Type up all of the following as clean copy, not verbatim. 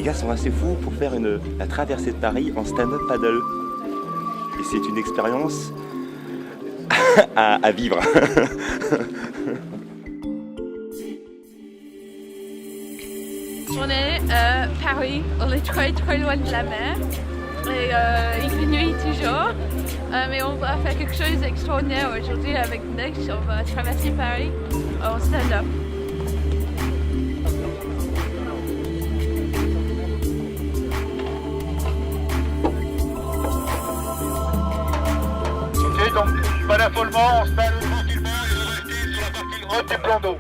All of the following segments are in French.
les gars sont assez fous pour faire la traversée de Paris en stand-up paddle. Et c'est une expérience à vivre. On est à Paris, on est très loin de la mer. Et il fait nuit toujours, mais on va faire quelque chose d'extraordinaire aujourd'hui avec Nex. On va traverser Paris en stand-up. Ok, donc pas d'affolement, on se balle tranquillement et on va rester sur la partie haute du plan d'eau.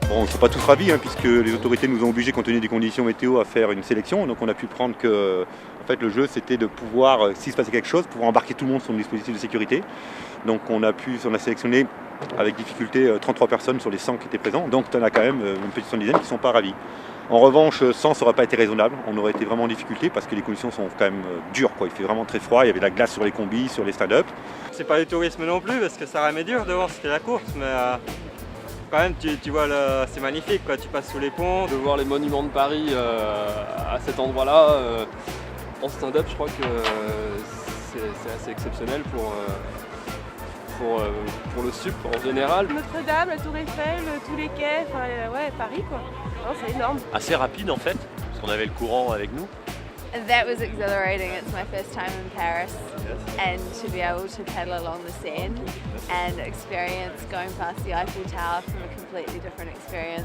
Bon, on ne sont pas tous ravis puisque les autorités nous ont obligés, compte tenu des conditions météo, à faire une sélection. Donc on a pu prendre que en fait, le jeu c'était de pouvoir, s'il se passait quelque chose, pouvoir embarquer tout le monde sur un dispositif de sécurité. Donc on a sélectionné avec difficulté 33 personnes sur les 100 qui étaient présents. Donc on a quand même une petite dizaine qui ne sont pas ravis. En revanche, 100 ça n'aurait pas été raisonnable. On aurait été vraiment en difficulté parce que les conditions sont quand même dures, quoi. Il fait vraiment très froid, il y avait de la glace sur les combis, sur les stand-up. C'est pas du tourisme non plus parce que ça ramait dur devant, c'était la course, mais quand même tu vois, c'est magnifique, quoi. Tu passes sous les ponts. De voir les monuments de Paris à cet endroit-là, en stand-up, je crois que c'est assez exceptionnel pour le sup en général. Notre-Dame, la Tour Eiffel, tous les quais, ouais, Paris quoi. Oh, c'est énorme. Assez rapide en fait, parce qu'on avait le courant avec nous. That was exhilarating. It's my first time in Paris, and to be able to paddle along the Seine and experience going past the Eiffel Tower from a completely different experience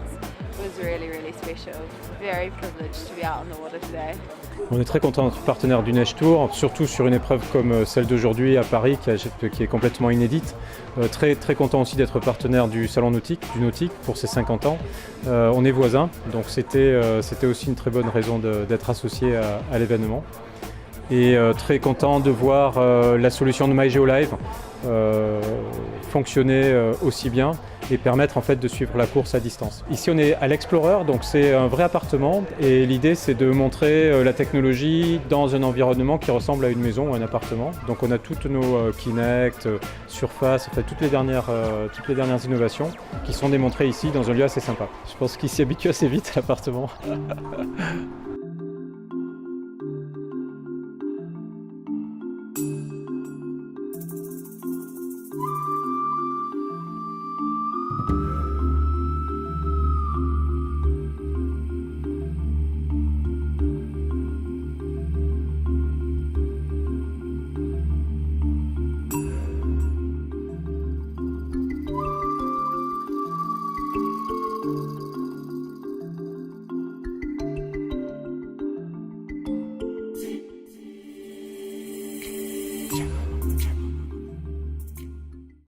was really, really special. Very privileged to be out on the water today. On est très content d'être partenaire du Neige Tour, surtout sur une épreuve comme celle d'aujourd'hui à Paris qui est complètement inédite. Très content aussi d'être partenaire du Salon Nautique, pour ses 50 ans. On est voisins, donc c'était aussi une très bonne raison d'être associé à l'événement. Et très content de voir la solution de MyGeoLive fonctionner aussi bien et permettre en fait de suivre la course à distance. Ici on est à l'Explorer, donc c'est un vrai appartement et l'idée c'est de montrer la technologie dans un environnement qui ressemble à une maison ou un appartement. Donc on a toutes nos Kinect, Surface, en fait toutes les dernières innovations qui sont démontrées ici dans un lieu assez sympa. Je pense qu'il s'y habitue assez vite à l'appartement.